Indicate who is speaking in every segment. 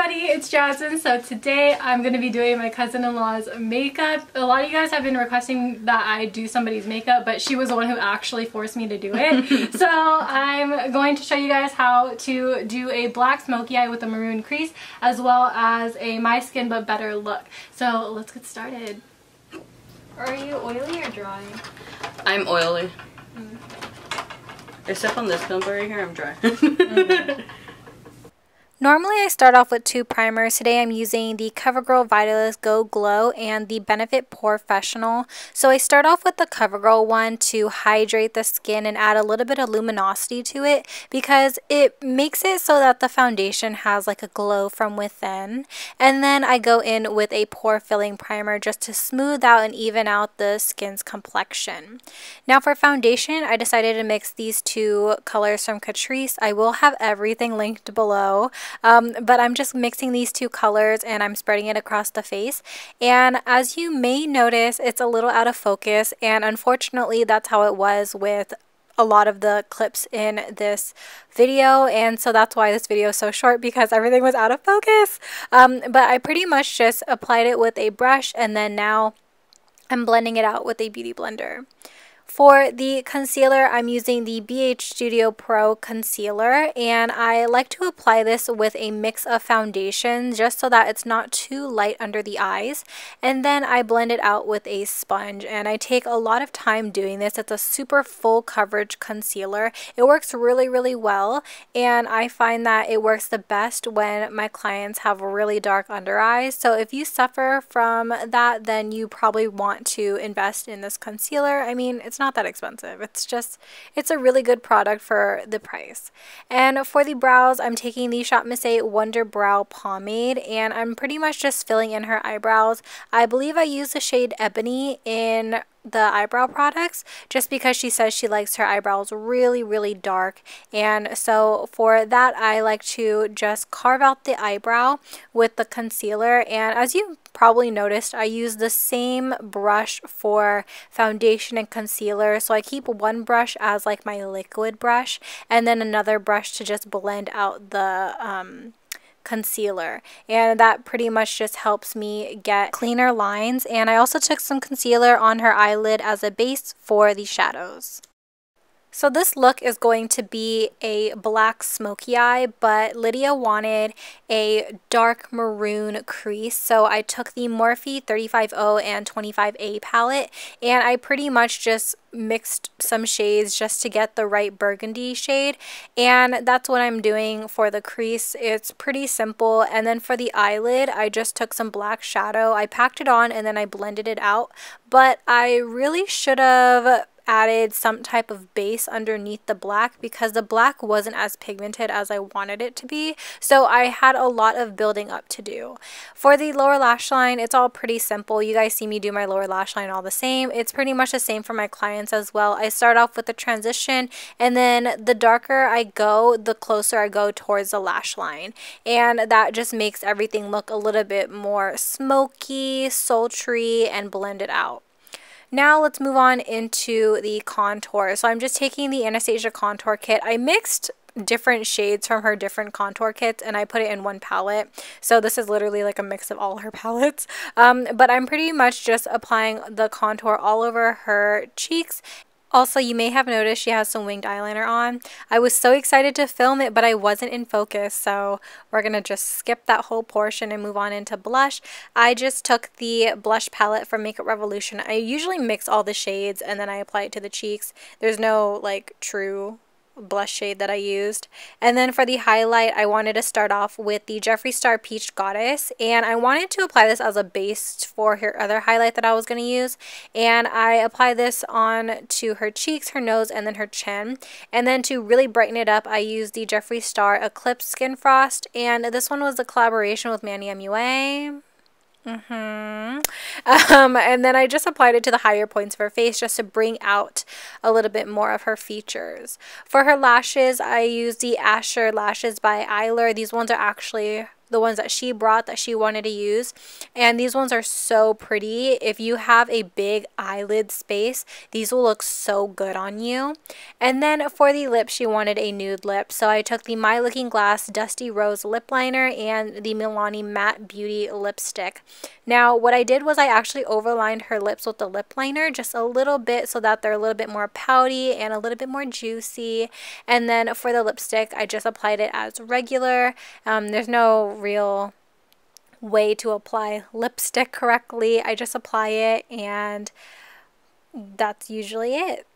Speaker 1: everybody, it's Jasmine. So today I'm going to be doing my cousin-in-law's makeup. A lot of you guys have been requesting that I do somebody's makeup, but she was the one who actually forced me to do it. So I'm going to show you guys how to do a black smoky eye with a maroon crease, as well as a My Skin But Better look. So let's get started. Are you oily or dry?
Speaker 2: I'm oily. Except on this pimple right here, I'm dry.
Speaker 3: Normally I start off with two primers. Today I'm using the Covergirl Vitalist Go Glow and the Benefit Porefessional. So I start off with the Covergirl one to hydrate the skin and add a little bit of luminosity to it because it makes it so that the foundation has like a glow from within. And then I go in with a pore filling primer just to smooth out and even out the skin's complexion. Now for foundation, I decided to mix these two colors from Catrice. I will have everything linked below. But I'm just mixing these two colors and I'm spreading it across the face, and as you may notice, it's a little out of focus, and unfortunately that's how it was with a lot of the clips in this video, and so that's why this video is so short, because everything was out of focus. But I pretty much just applied it with a brush, and then now I'm blending it out with a beauty blender. For the concealer, I'm using the BH Studio Pro Concealer, and I like to apply this with a mix of foundation just so that it's not too light under the eyes, and then I blend it out with a sponge, and I take a lot of time doing this. It's a super full coverage concealer. It works really well, and I find that it works the best when my clients have really dark under eyes. So if you suffer from that, then you probably want to invest in this concealer. I mean, it's not that expensive. It's a really good product for the price. And for the brows, I'm taking the ShopMissA Wonder Brow Pomade, and I'm pretty much just filling in her eyebrows. I believe I use the shade Ebony in the eyebrow products just because she says she likes her eyebrows really dark, and so for that I like to just carve out the eyebrow with the concealer. And as you probably noticed, I use the same brush for foundation and concealer, so I keep one brush as like my liquid brush and then another brush to just blend out the concealer, and that pretty much just helps me get cleaner lines. And I also took some concealer on her eyelid as a base for the shadows. So this look is going to be a black smoky eye, but Lidia wanted a dark maroon crease, so I took the Morphe 35O and 25A palette, and I pretty much just mixed some shades just to get the right burgundy shade, and that's what I'm doing for the crease. It's pretty simple. And then for the eyelid, I just took some black shadow, I packed it on, and then I blended it out, but I really should have added some type of base underneath the black because the black wasn't as pigmented as I wanted it to be, so I had a lot of building up to do. For the lower lash line, it's all pretty simple. You guys see me do my lower lash line all the same. It's pretty much the same for my clients as well. I start off with the transition, and then the darker I go, the closer I go towards the lash line, and that just makes everything look a little bit more smoky, sultry, and blended out. Now let's move on into the contour. So I'm just taking the Anastasia contour kit. I mixed different shades from her different contour kits and I put it in one palette. So this is literally like a mix of all her palettes. But I'm pretty much just applying the contour all over her cheeks. Also, you may have noticed she has some winged eyeliner on. I was so excited to film it, but I wasn't in focus, so we're going to just skip that whole portion and move on into blush. I just took the blush palette from Makeup Revolution. I usually mix all the shades and then I apply it to the cheeks. There's no like true blush shade that I used. And then for the highlight, I wanted to start off with the Jeffree Star Peach Goddess, and I wanted to apply this as a base for her other highlight that I was going to use, and I apply this on to her cheeks, her nose, and then her chin. And then to really brighten it up, I used the Jeffree Star Eclipse Skin Frost, and this one was a collaboration with Manny MUA. And then I just applied it to the higher points of her face just to bring out a little bit more of her features. For her lashes, I used the Ascher lashes by Eylure. These ones are actually the ones that she brought that she wanted to use. And these ones are so pretty. If you have a big eyelid space, these will look so good on you. And then for the lips, she wanted a nude lip. So I took the My Looking Glass Dusty Rose lip liner and the Milani Matte Beauty lipstick. Now what I did was I actually overlined her lips with the lip liner just a little bit so that they're a little bit more pouty and a little bit more juicy. And then for the lipstick, I just applied it as regular. There's no real way to apply lipstick correctly. I just apply it and that's usually it.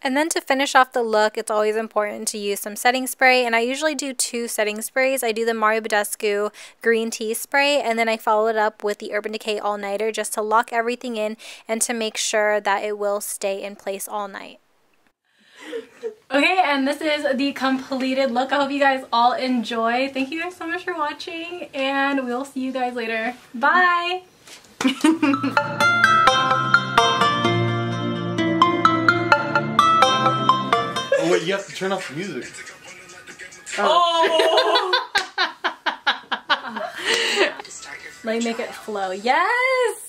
Speaker 3: And then to finish off the look, it's always important to use some setting spray, and I usually do 2 setting sprays. I do the Mario Badescu green tea spray, and then I follow it up with the Urban Decay All Nighter just to lock everything in and to make sure that it will stay in place all night.
Speaker 1: Okay, and this is the completed look. I hope you guys all enjoy. Thank you guys so much for watching, and we'll see you guys later. Bye!
Speaker 4: Oh wait, you have to turn off the music.
Speaker 1: Like, make it flow. Yes!